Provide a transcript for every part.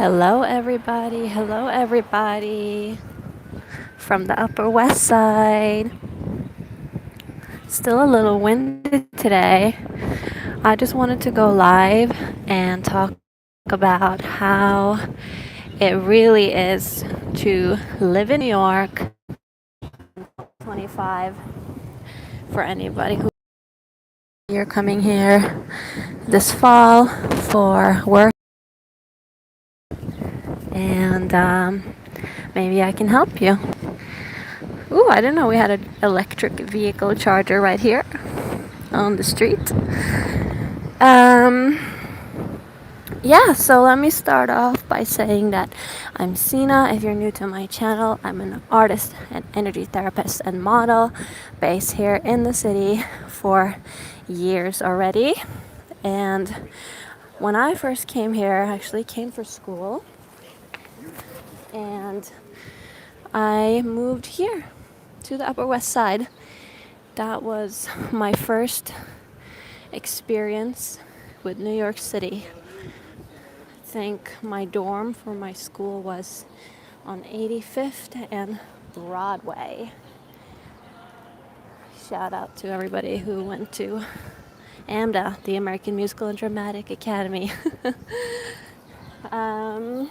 Hello, everybody. Hello, everybody from the Upper West Side. Still a little windy today. I just wanted to go live and talk about how it really is to live in New York 25 for anybody who you're coming here this fall for work, and maybe I can help you. Ooh, I didn't know we had an electric vehicle charger right here on the street. Um, yeah, so let me start off by saying that I'm Sina. If you're new to my channel, I'm an artist, an energy therapist, and model based here in the city for years already. And when I first came here, I actually came for school, and I moved here to the Upper West Side. That was my first experience with New York City. I think my dorm for my school was on 85th and Broadway. Shout out to everybody who went to AMDA, the American Musical and Dramatic Academy. um,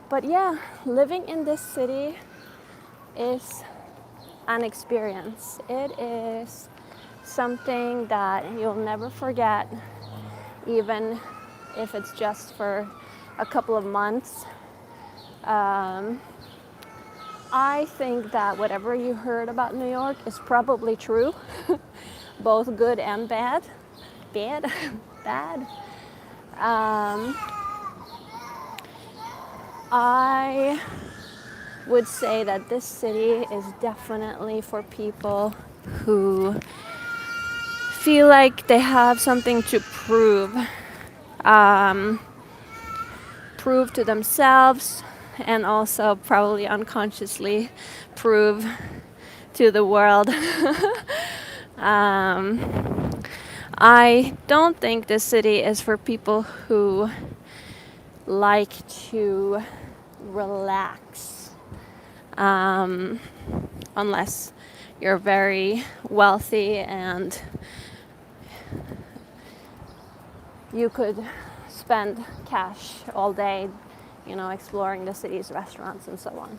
but yeah, living in this city is an experience. It is something that you'll never forget, even if it's just for a couple of months. I think that whatever you heard about New York is probably true, both good and bad. Bad? Bad. I would say that this city is definitely for people who feel like they have something to um, prove to themselves, and also probably unconsciously prove to the world. I don't think this city is for people who like to relax, unless you're very wealthy and you could spend cash all day, exploring the city's restaurants and so on.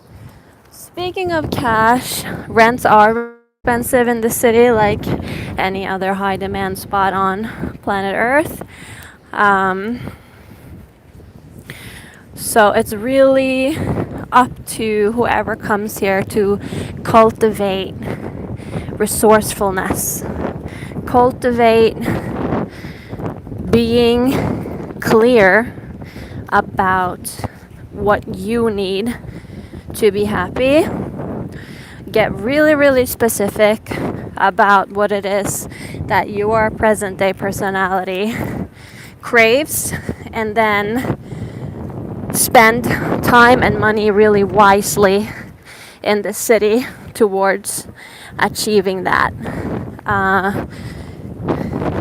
Speaking of cash, rents are expensive in the city, like any other high demand spot on planet Earth. So it's really up to whoever comes here to cultivate resourcefulness, cultivate being clear about what you need to be happy. Get really, really specific about what it is that your present day personality craves, and then spend time and money really wisely in the city towards achieving that.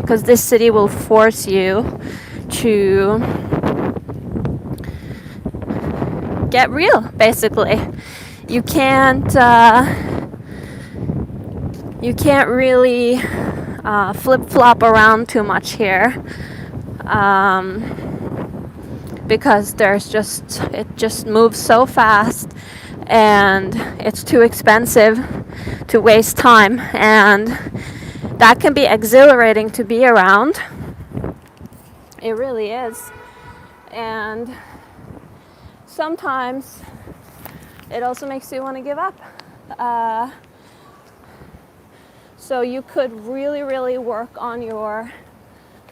Because this city will force you to get real, basically. You can't really flip-flop around too much here, because it just moves so fast, and it's too expensive to waste time, and that can be exhilarating to be around. It really is. And sometimes it also makes you want to give up. So you could really, really work on your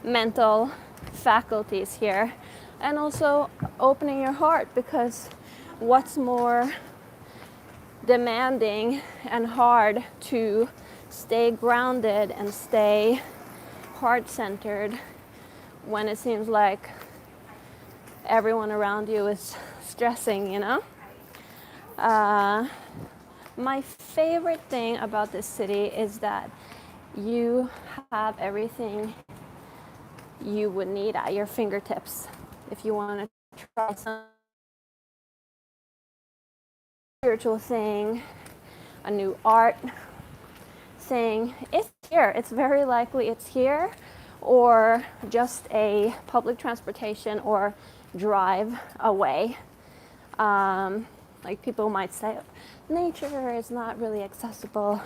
mental faculties here, and also opening your heart, because what's more demanding and hard to stay grounded and stay heart-centered when it seems like everyone around you is stressing, My favorite thing about this city is that you have everything you would need at your fingertips. if you want to try some spiritual thing, a new art thing, it's here. It's very likely it's here, or just a public transportation or drive away. Like people might say, nature is not really accessible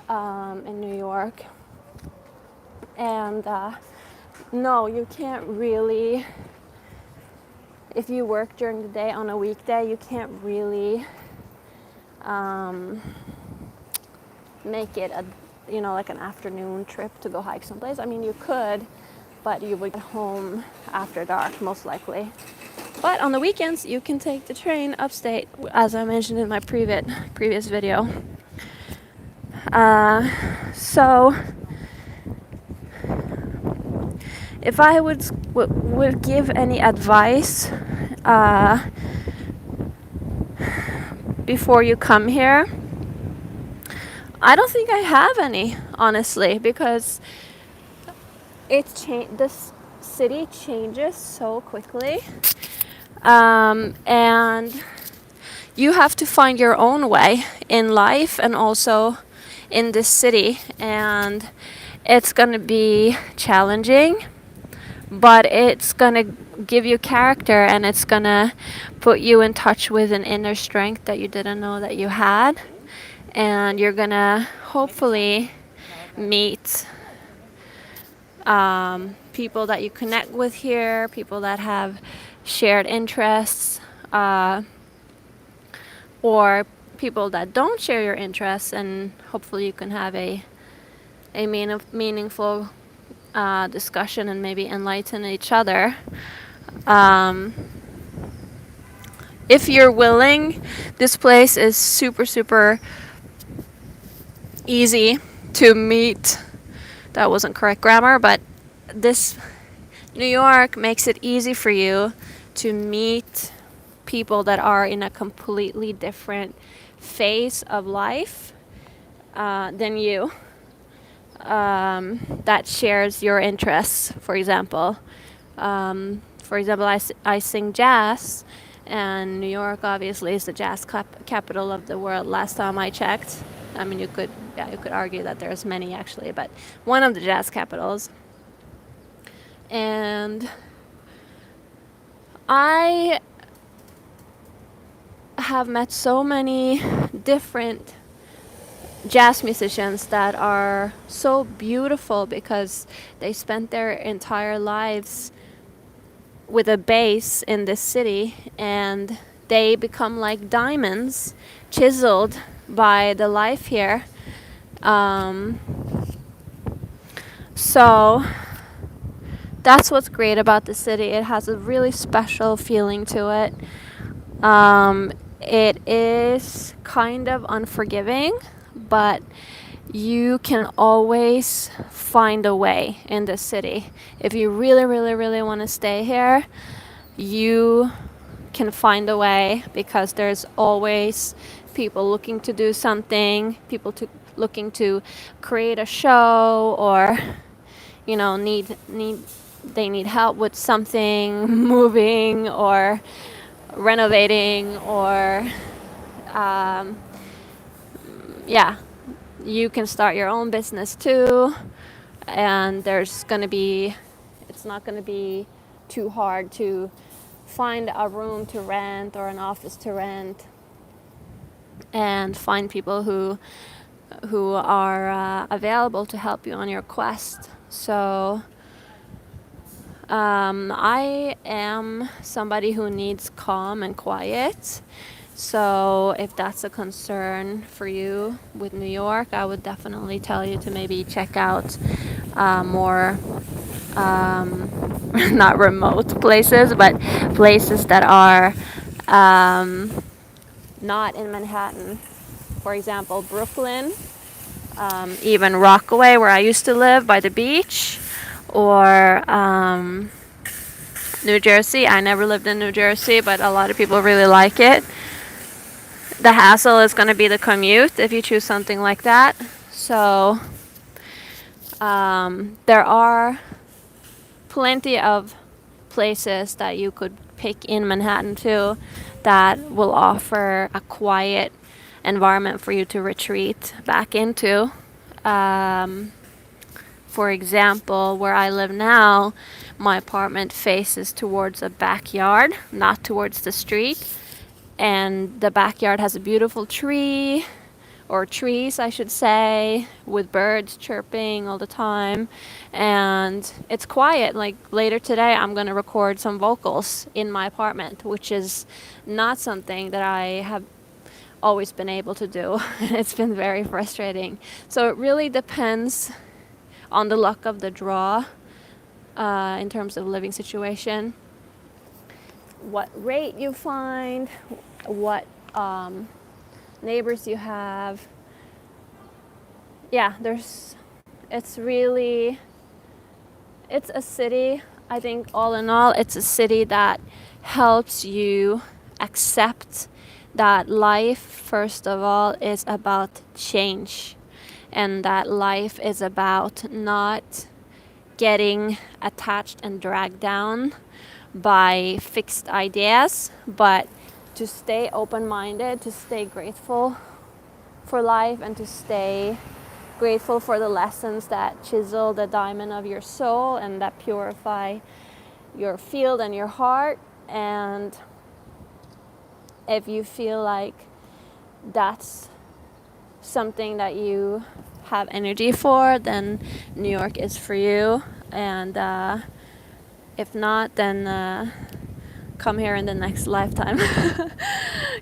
in New York. And no, you can't really, if you work during the day on a weekday, you can't really make it a, like an afternoon trip to go hike someplace. I mean, you could, but you would get home after dark, most likely. But on the weekends, you can take the train upstate, as I mentioned in my previous video. So, if I would give any advice before you come here, I don't think I have any, honestly, because this city changes so quickly, and you have to find your own way in life and also in this city, and it's going to be challenging, but it's going to give you character, and it's going to put you in touch with an inner strength that you didn't know that you had, and you're going to hopefully meet people that you connect with here, people that have shared interests, or people that don't share your interests, and hopefully you can have a meaningful discussion and maybe enlighten each other. If you're willing, this place is super easy to meet. That wasn't correct grammar, but this New York makes it easy for you to meet people that are in a completely different phase of life than you, that shares your interests. For example, I sing jazz, and New York obviously is the jazz capital of the world. Last time I checked, I mean, you could argue that there's many actually, but one of the jazz capitals. And I have met so many different jazz musicians that are so beautiful because they spent their entire lives with a base in this city, and they become like diamonds chiseled by the life here. So that's what's great about the city. It has a really special feeling to it. It is kind of unforgiving, but you can always find a way in this city. If you really want to stay here, you can find a way, because there's always people looking to do something, looking to create a show, or they need help with something, moving or renovating, or you can start your own business too, and it's not going to be too hard to find a room to rent or an office to rent, and find people who are available to help you on your quest. So I am somebody who needs calm and quiet. So if that's a concern for you with New York, I would definitely tell you to maybe check out more not remote places, but places that are not in Manhattan. For example, Brooklyn, even Rockaway, where I used to live by the beach, or New Jersey. I never lived in New Jersey, but a lot of people really like it. The hassle is going to be the commute if you choose something like that. So there are plenty of places that you could pick in Manhattan too that will offer a quiet environment for you to retreat back into. For example, where I live now, my apartment faces towards a backyard, not towards the street. And the backyard has a beautiful tree, or trees, I should say, with birds chirping all the time. And it's quiet. Like later today, I'm going to record some vocals in my apartment, which is not something that I have always been able to do. It's been very frustrating. So it really depends on the luck of the draw in terms of living situation, what rate you find, what neighbors you have. Yeah, it's a city. I think all in all, it's a city that helps you accept that life, first of all, is about change, and that life is about not getting attached and dragged down by fixed ideas, but to stay open-minded, to stay grateful for life, and to stay grateful for the lessons that chisel the diamond of your soul and that purify your field and your heart. And if you feel like that's something that you have energy for, then New York is for you. And if not, then come here in the next lifetime.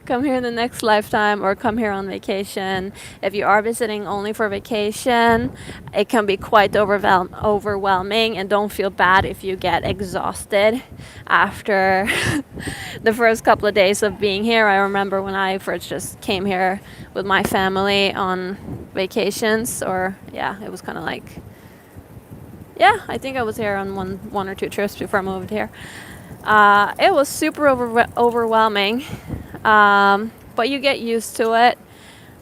Come here in the next lifetime, or come here on vacation. If you are visiting only for vacation, it can be quite overwhelming, and don't feel bad if you get exhausted after the first couple of days of being here. I remember when I first just came here with my family on vacations, it was kind of like, I think I was here on one or two trips before I moved here. It was super overwhelming, but you get used to it,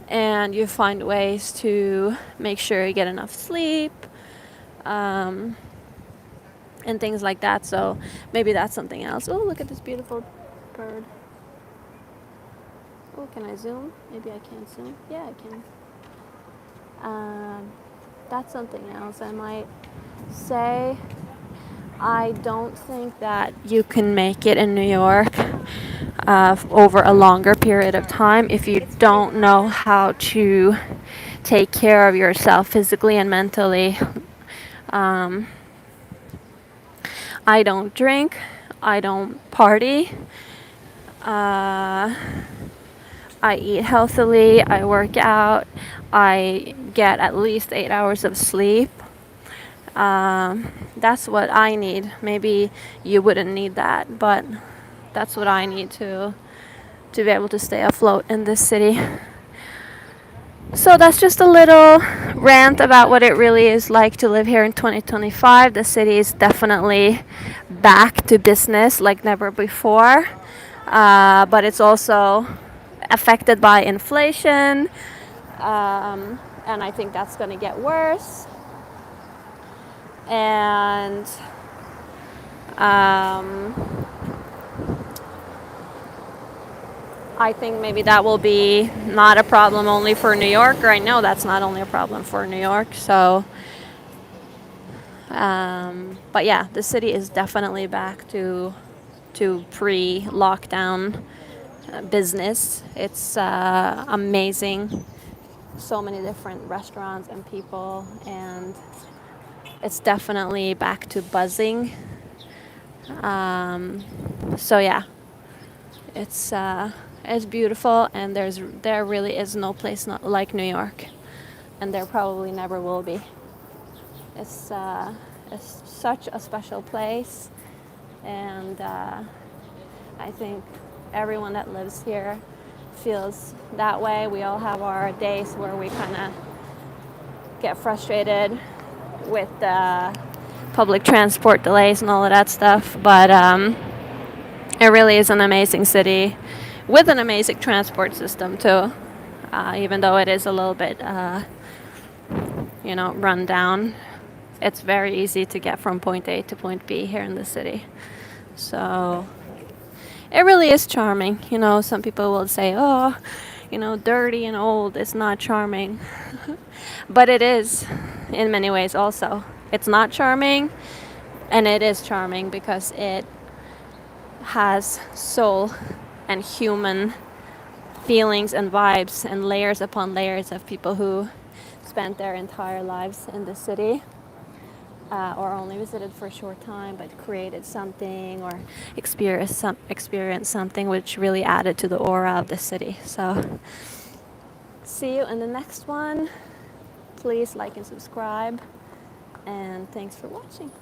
and you find ways to make sure you get enough sleep, and things like that. So maybe that's something else. Oh, look at this beautiful bird. Oh, can I zoom? Maybe I can't zoom. Yeah, I can. That's something else I might say. I don't think that you can make it in New York over a longer period of time if you don't know how to take care of yourself physically and mentally. I don't drink. I don't party. I eat healthily. I work out. I get at least 8 hours of sleep. That's what I need. Maybe you wouldn't need that, but that's what I need to be able to stay afloat in this city. So that's just a little rant about what it really is like to live here in 2025. The city is definitely back to business like never before, but it's also affected by inflation, and I think that's going to get worse. And I think maybe that will be not a problem only for New York, or I know that's not only a problem for New York. So, but yeah, the city is definitely back to pre-lockdown business. It's amazing. So many different restaurants and people, and it's definitely back to buzzing. So yeah, it's beautiful, and there really is no place not like New York, and there probably never will be. It's such a special place, and I think everyone that lives here feels that way. We all have our days where we kind of get frustrated with the public transport delays and all of that stuff, but it really is an amazing city with an amazing transport system too, even though it is a little bit run down. It's very easy to get from point A to point B here in the city. So it really is charming. You know, some people will say, oh, you know, dirty and old is not charming. But it is in many ways also. It's not charming, and it is charming because it has soul and human feelings and vibes and layers upon layers of people who spent their entire lives in the city, or only visited for a short time but created something or experienced something which really added to the aura of the city. So see you in the next one. Please like and subscribe, and thanks for watching.